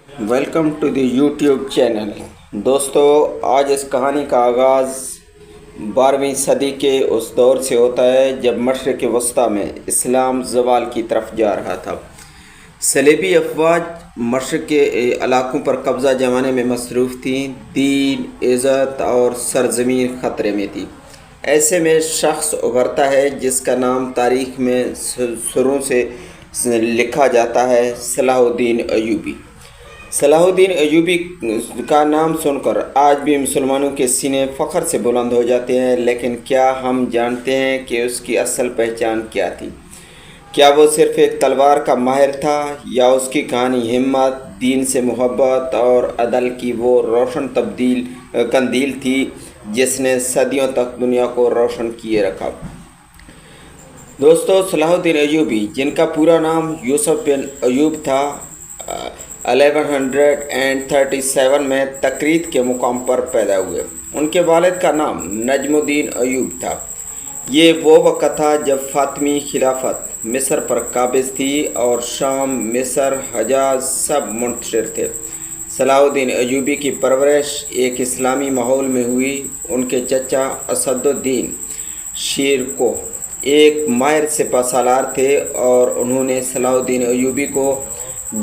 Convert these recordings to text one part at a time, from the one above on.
Welcome to the YouTube channel. دوستو، آج اس کہانی کا آغاز 12ویں صدی کے اس دور سے ہوتا ہے جب مشرق وسطیٰ میں اسلام زوال کی طرف جا رہا تھا۔ صلیبی افواج مشرق کے علاقوں پر قبضہ جمانے میں مصروف تھیں۔ دین، عزت اور سرزمین خطرے میں تھی۔ ایسے میں شخص ابھرتا ہے جس کا نام تاریخ میں سروں سے لکھا جاتا ہے: صلاح الدین ایوبی۔ صلاح الدین ایوبی کا نام سن کر آج بھی مسلمانوں کے سینے فخر سے بلند ہو جاتے ہیں، لیکن کیا ہم جانتے ہیں کہ اس کی اصل پہچان کیا تھی؟ کیا وہ صرف ایک تلوار کا ماہر تھا، یا اس کی کہانی ہمت، دین سے محبت اور عدل کی وہ روشن قندیل تھی جس نے صدیوں تک دنیا کو روشن کیے رکھا؟ دوستو، صلاح الدین ایوبی، جن کا پورا نام یوسف بن ایوب تھا، 1137 میں تکریت کے مقام پر پیدا ہوئے۔ ان کے والد کا نام نجم الدین ایوب تھا۔ یہ وہ وقت تھا جب فاطمی خلافت مصر پر قابض تھی اور شام، مصر، حجاز سب منتشر تھے۔ صلاح الدین ایوبی کی پرورش ایک اسلامی ماحول میں ہوئی۔ ان کے چچا اسد الدین شیرکوہ ایک ماہر سپہ سالار تھے اور انہوں نے صلاح الدین ایوبی کو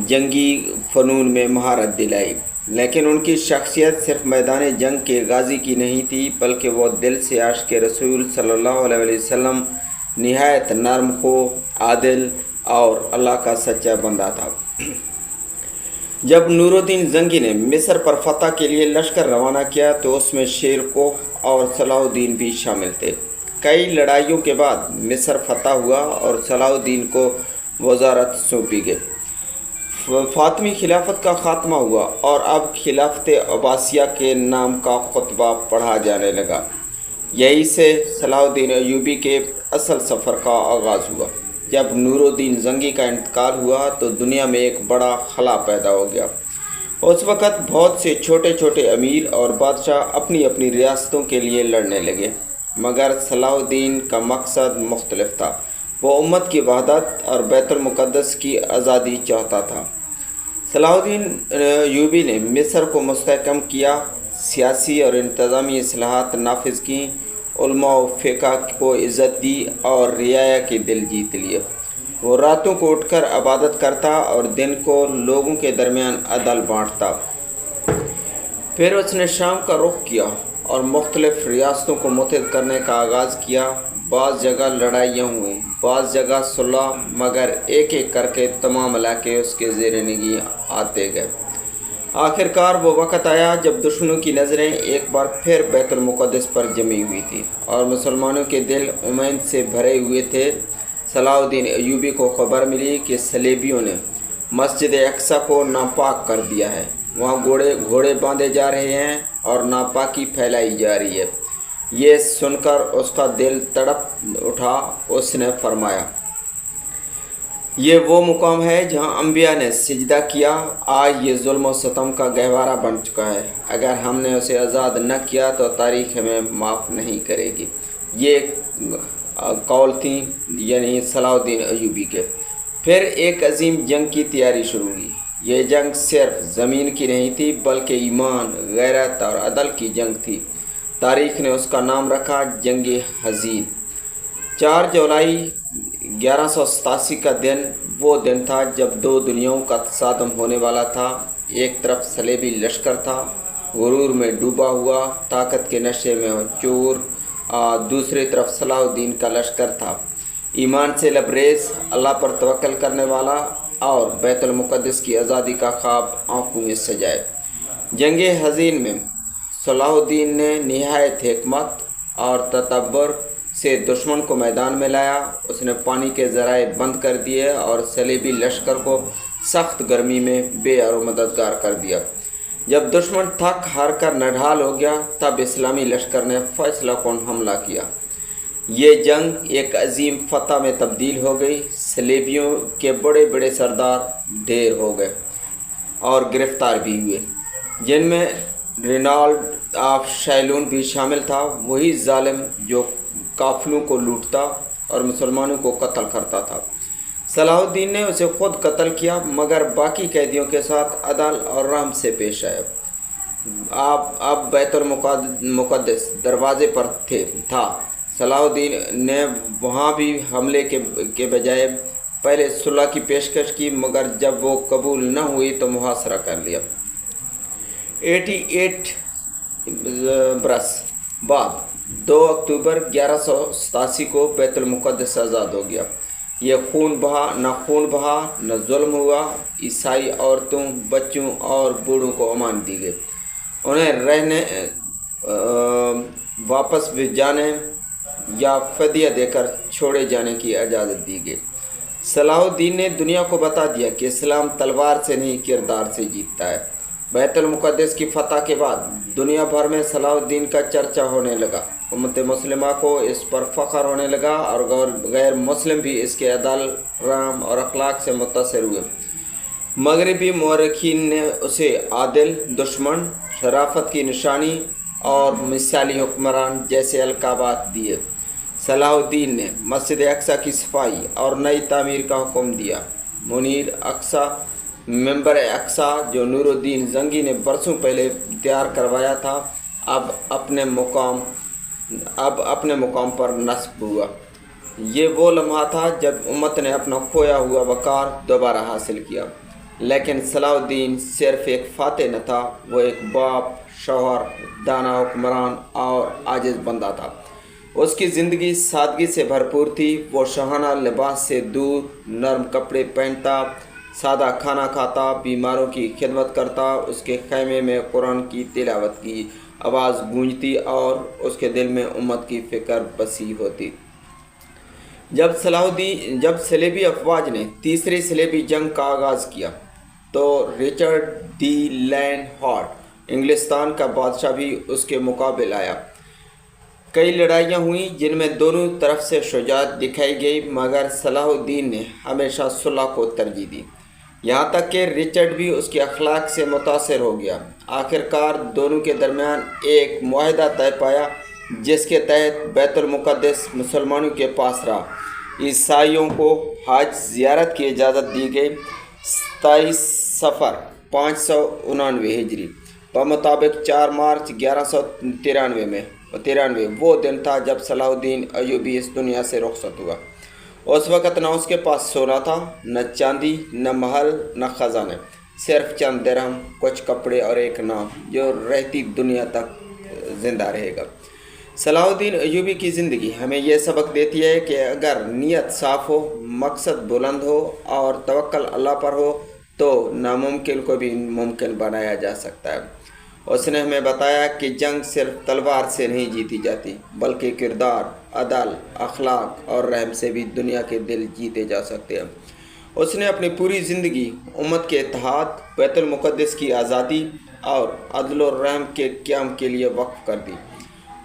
جنگی فنون میں مہارت دلائی، لیکن ان کی شخصیت صرف میدان جنگ کے غازی کی نہیں تھی، بلکہ وہ دل سے عاشق رسول صلی اللہ علیہ وسلم، نہایت نرم خو، عادل اور اللہ کا سچا بندہ تھا۔ جب نور الدین زنگی نے مصر پر فتح کے لیے لشکر روانہ کیا تو اس میں شیرکوہ اور صلاح الدین بھی شامل تھے۔ کئی لڑائیوں کے بعد مصر فتح ہوا اور صلاح الدین کو وزارت سونپی گئی۔ فاطمی خلافت کا خاتمہ ہوا اور اب خلافت عباسیہ کے نام کا خطبہ پڑھا جانے لگا۔ یہی سے صلاح الدین ایوبی کے اصل سفر کا آغاز ہوا۔ جب نور الدین زنگی کا انتقال ہوا تو دنیا میں ایک بڑا خلا پیدا ہو گیا۔ اس وقت بہت سے چھوٹے چھوٹے امیر اور بادشاہ اپنی اپنی ریاستوں کے لیے لڑنے لگے، مگر صلاح الدین کا مقصد مختلف تھا۔ وہ امت کی وحدت اور بیت المقدس کی آزادی چاہتا تھا۔ صلاح الدین ایوبی نے مصر کو مستحکم کیا، سیاسی اور انتظامی اصلاحات نافذ کیں، علماء و فقہ کو عزت دی اور رعایا کے دل جیت لیے۔ وہ راتوں کو اٹھ کر عبادت کرتا اور دن کو لوگوں کے درمیان عدل بانٹتا۔ پھر اس نے شام کا رخ کیا اور مختلف ریاستوں کو متحد کرنے کا آغاز کیا۔ بعض جگہ لڑائیاں ہوئیں، بعض جگہ صلح، مگر ایک ایک کر کے تمام علاقے اس کے زیر نگیں آتے گئے۔ آخر کار وہ وقت آیا جب دشمنوں کی نظریں ایک بار پھر بیت المقدس پر جمی ہوئی تھی اور مسلمانوں کے دل امید سے بھرے ہوئے تھے۔ صلاح الدین ایوبی کو خبر ملی کہ صلیبیوں نے مسجد اقصی کو ناپاک کر دیا ہے، وہاں گھوڑے باندھے جا رہے ہیں اور ناپاکی پھیلائی جا رہی ہے۔ یہ سن کر اس کا دل تڑپ اٹھا۔ اس نے فرمایا، یہ وہ مقام ہے جہاں انبیاء نے سجدہ کیا، آج یہ ظلم و ستم کا گہوارہ بن چکا ہے۔ اگر ہم نے اسے آزاد نہ کیا تو تاریخ ہمیں معاف نہیں کرے گی۔ یہ قول تھیں یعنی صلاح الدین ایوبی کے۔ پھر ایک عظیم جنگ کی تیاری شروع ہوئی۔ یہ جنگ صرف زمین کی نہیں تھی بلکہ ایمان، غیرت اور عدل کی جنگ تھی۔ تاریخ نے اس کا نام رکھا جنگ حزین۔ 4 جولائی 1187 کا دن وہ دن تھا جب دو دنیاؤں کا تصادم ہونے والا تھا۔ ایک طرف صلیبی لشکر تھا، غرور میں ڈوبا ہوا، طاقت کے نشے میں چور۔ دوسری طرف صلاح الدین کا لشکر تھا، ایمان سے لبریز، اللہ پر توکل کرنے والا اور بیت المقدس کی آزادی کا خواب آنکھوں میں سجائے۔ جنگ حزین میں صلاح الدین نے نہایت حکمت اور تدبر سے دشمن کو میدان میں لایا۔ اس نے پانی کے ذرائع بند کر دیے اور صلیبی لشکر کو سخت گرمی میں بے یار و مددگار کر دیا۔ جب دشمن تھک ہار کر نڈھال ہو گیا تب اسلامی لشکر نے فیصلہ کن حملہ کیا۔ یہ جنگ ایک عظیم فتح میں تبدیل ہو گئی۔ صلیبیوں کے بڑے بڑے سردار ڈھیر ہو گئے اور گرفتار بھی ہوئے، جن میں رینالڈ آف شیلون بھی شامل تھا، وہی ظالم جو قافلوں کو لوٹتا اور مسلمانوں کو قتل کرتا تھا۔ صلاح الدین نے اسے خود قتل کیا مگر باقی قیدیوں کے ساتھ عدل اور رحم سے پیش آیا۔ اب بیت المقدس دروازے پر تھا۔ صلاح الدین نے وہاں بھی حملے کے بجائے پہلے صلح کی پیشکش کی مگر جب وہ قبول نہ ہوئی تو محاصرہ کر لیا۔ 88 برس بعد 2 اکتوبر 1187 کو بیت المقدس آزاد ہو گیا۔ یہ نہ خون بہا نہ ظلم ہوا۔ عیسائی عورتوں، بچوں اور بوڑھوں کو امان دی گئی۔ انہیں رہنے واپس بھی جانے یا فدیہ دے کر چھوڑے جانے کی اجازت دی گئی۔ صلاح الدین نے دنیا کو بتا دیا کہ اسلام تلوار سے نہیں کردار سے جیتتا ہے۔ بیت المقدس کی فتح کے بعد دنیا بھر میں صلاح الدین کا چرچا ہونے لگا۔ امت مسلمہ کو اس پر فخر ہونے لگا اور غیر مسلم بھی اس کے عدل، رحم اور اخلاق سے متاثر ہوئے۔ مغربی مورخین نے اسے عادل، دشمن، شرافت کی نشانی اور مثالی حکمران جیسے القابات دیے۔ صلاح الدین نے مسجد اقصی کی صفائی اور نئی تعمیر کا حکم دیا۔ منیر اقصی، ممبر اقصی جو نور الدین زنگی نے برسوں پہلے تیار کروایا تھا، اب اپنے مقام پر نصب ہوا۔ یہ وہ لمحہ تھا جب امت نے اپنا کھویا ہوا وقار دوبارہ حاصل کیا۔ لیکن صلاح الدین صرف ایک فاتح نہ تھا، وہ ایک باپ، شوہر، دانا حکمران اور عاجز بندہ تھا۔ اس کی زندگی سادگی سے بھرپور تھی۔ وہ شاہانہ لباس سے دور نرم کپڑے پہنتا، سادہ کھانا کھاتا، بیماروں کی خدمت کرتا۔ اس کے خیمے میں قرآن کی تلاوت کی آواز گونجتی اور اس کے دل میں امت کی فکر بسی ہوتی۔ جب صلیبی افواج نے تیسری صلیبی جنگ کا آغاز کیا تو رچرڈ دی لائن ہارٹ انگلستان کا بادشاہ بھی اس کے مقابل آیا۔ کئی لڑائیاں ہوئیں جن میں دونوں طرف سے شجاعت دکھائی گئی مگر صلاح الدین نے ہمیشہ صلح کو ترجیح دی، یہاں تک کہ رچرڈ بھی اس کے اخلاق سے متاثر ہو گیا۔ آخرکار دونوں کے درمیان ایک معاہدہ طے پایا جس کے تحت بیت المقدس مسلمانوں کے پاس رہا۔ عیسائیوں کو حج زیارت کی اجازت دی گئی۔ 27 صفر 599 ہجری بمطابق 4 مارچ 1193 وہ دن تھا جب صلاح الدین ایوبی اس دنیا سے رخصت ہوا۔ اس وقت نہ اس کے پاس سونا تھا، نہ چاندی، نہ محل، نہ خزانے، صرف چند درہم، کچھ کپڑے اور ایک نام جو رہتی دنیا تک زندہ رہے گا۔ صلاح الدین ایوبی کی زندگی ہمیں یہ سبق دیتی ہے کہ اگر نیت صاف ہو، مقصد بلند ہو اور توکل اللہ پر ہو تو ناممکن کو بھی ممکن بنایا جا سکتا ہے۔ اس نے ہمیں بتایا کہ جنگ صرف تلوار سے نہیں جیتی جاتی بلکہ کردار، عدل، اخلاق اور رحم سے بھی دنیا کے دل جیتے جا سکتے ہیں۔ اس نے اپنی پوری زندگی امت کے اتحاد، بیت المقدس کی آزادی اور عدل و رحم کے قیام کے لیے وقف کر دی۔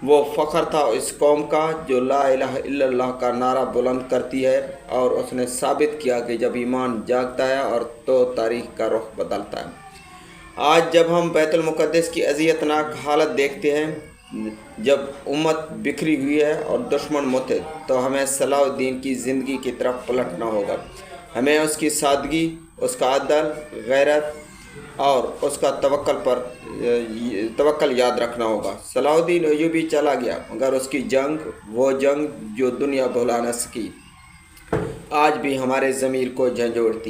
وہ فخر تھا اس قوم کا جو لا الہ الا اللہ کا نعرہ بلند کرتی ہے، اور اس نے ثابت کیا کہ جب ایمان جاگتا ہے اور تو تاریخ کا رخ بدلتا ہے۔ آج جب ہم بیت المقدس کی اذیت ناک حالت دیکھتے ہیں، جب امت بکھری ہوئی ہے اور دشمن متحد، تو ہمیں صلاح الدین کی زندگی کی طرف پلٹنا ہوگا۔ ہمیں اس کی سادگی، اس کا عدل، غیرت اور اس کا توکل یاد رکھنا ہوگا۔ صلاح الدین ایوبی چلا گیا مگر اس کی جنگ، وہ جنگ جو دنیا بھلا نہ سکی، آج بھی ہمارے ضمیر کو جھنجھوڑتی